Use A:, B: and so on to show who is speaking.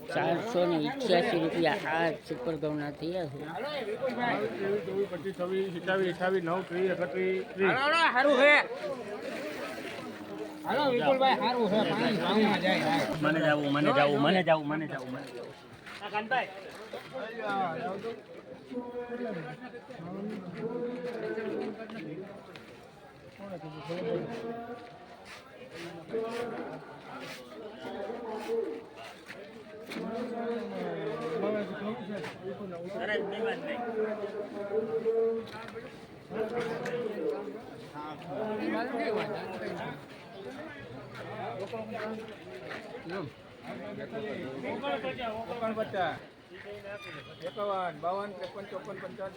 A: ₹488 આ સુપર ઘઉંના થયા છે.
B: હાલો વિપુલભાઈ સારું છે પાણી ભાવમાં જાય.
A: મને જાવું કાનભાઈ
B: ₹51, 52, 53, 54, 55,